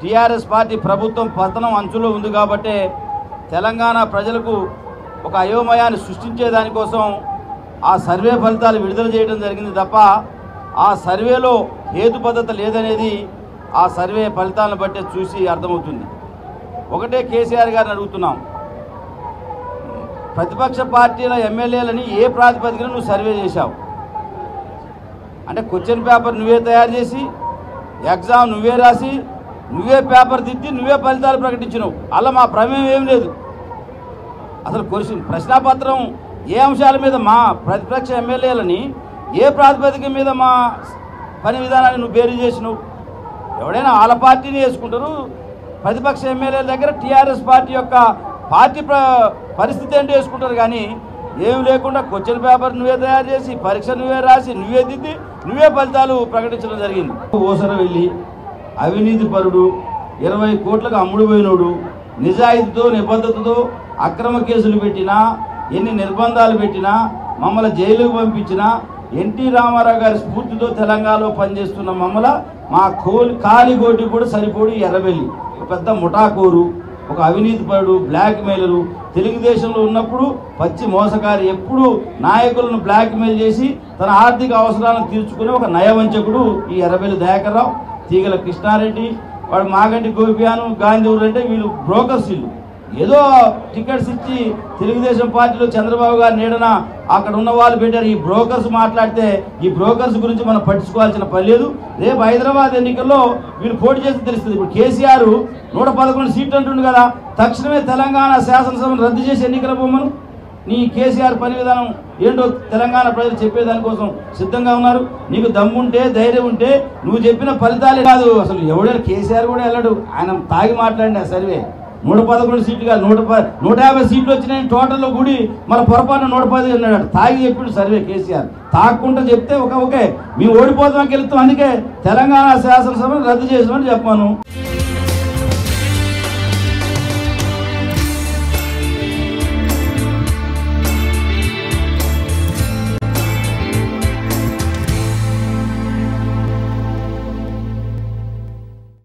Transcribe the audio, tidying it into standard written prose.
TRS party ప్రభుత్వం పతనం అంచులో ఉంది కాబట్టి తెలంగాణ ప్రజలకు ఒక అయోమయాన్ని సృష్టించేదానికోసం ఆ సర్వే ఫలితాలు విడుదల చేయడం జరిగింది తప్ప ఆ సర్వేలో హేతుబద్ధత లేదనేది ఆ సర్వే ఫలితాలను బట్టే చూసి అర్థమవుతుంది. ఒకటే కేసీఆర్ గారిని అడుగుతున్నాం, ప్రతిపక్ష పార్టీల ఎమ్మెల్యేలని ఏ ప్రాతిపదికన నువ్వు సర్వే చేశావు? అంటే క్వశ్చన్ పేపర్ నువ్వే తయారు చేసి ఎగ్జామ్ నువ్వే రాసి నువ్వే పేపర్ దిద్ది నువ్వే ఫలితాలు ప్రకటించినావు. అలా మా ప్రమేయం ఏం లేదు. అసలు ప్రశ్నాపత్రం ఏ అంశాల మీద మా ప్రతిపక్ష ఎమ్మెల్యేలని ఏ ప్రాతిపదిక మీద మా పని విధానాన్ని నువ్వు బేరీ చేసినావు? ఎవడైనా వాళ్ళ పార్టీని వేసుకుంటారు. ప్రతిపక్ష ఎమ్మెల్యేల దగ్గర టీఆర్ఎస్ పార్టీ యొక్క పార్టీ పరిస్థితి ఏంటో వేసుకుంటారు. కానీ ఏం లేకుండా క్వశ్చన్ పేపర్ నువ్వే తయారు చేసి పరీక్ష నువ్వే రాసి నువ్వే దిద్ది నువ్వే ఫలితాలు ప్రకటించడం జరిగింది. ఓసర వెళ్ళి అవినీతి పరుడు, 20 కోట్లకు అమ్ముడు పోయినోడు, నిజాయితీతో నిబద్ధతతో అక్రమ కేసులు పెట్టినా, ఎన్ని నిర్బంధాలు పెట్టినా, మమ్మల్ని జైలుకు పంపించినా, ఎన్టీ రామారావు గారి స్ఫూర్తితో తెలంగాణలో పనిచేస్తున్న మమ్మల్ని మా కాలిగోటి కూడా సరిపోడు ఎర్రబెల్లి ఒక పెద్ద ముఠాకోరు, ఒక అవినీతి పరుడు, బ్లాక్ మెయిలరు, తెలుగుదేశంలో ఉన్నప్పుడు పచ్చి మోసకారి, ఎప్పుడు నాయకులను బ్లాక్ మెయిల్ చేసి తన ఆర్థిక అవసరాలను తీర్చుకునే ఒక నయవంచకుడు ఈ ఎర్రబెల్లి దయాకర్ రావు, తీగల కృష్ణారెడ్డి, వాడు మాగంటి గోపియాను, గాంధీ ఊరు. అంటే వీళ్ళు బ్రోకర్స్. వీళ్ళు ఏదో టికెట్స్ ఇచ్చి తెలుగుదేశం పార్టీలో చంద్రబాబు గారు నీడన అక్కడ ఉన్న వాళ్ళు పెట్టారు. ఈ బ్రోకర్స్ మాట్లాడితే ఈ బ్రోకర్స్ గురించి మనం పట్టించుకోవాల్సిన పని లేదు. రేపు హైదరాబాద్ ఎన్నికల్లో వీళ్ళు పోటీ చేసి తెలుస్తుంది. ఇప్పుడు కేసీఆర్ 111 సీట్లు అంటుండు కదా, తక్షణమే తెలంగాణ శాసనసభను రద్దు చేసి ఎన్నికల బొమ్మను నీ కేసీఆర్ పని విధానం ఏంటో తెలంగాణ ప్రజలు చెప్పేదానికోసం సిద్ధంగా ఉన్నారు. నీకు దమ్ముంటే ధైర్యం ఉంటే నువ్వు చెప్పిన ఫలితాలే కాదు. అసలు ఎవడైనా కేసీఆర్ కూడా వెళ్ళడు. ఆయన తాగి మాట్లాడిన సర్వే 111 సీట్లు కాదు 150 సీట్లు వచ్చినాయి టోటల్లో కూడి మన పొరపాటున 110 అన్నాడు. తాగి చెప్పిండు సర్వే కేసీఆర్. తాగకుండా చెప్తే ఓకే మేము ఓడిపోతామని వెళ్తాం. అందుకే తెలంగాణ శాసనసభను రద్దు చేసామని చెప్పాను.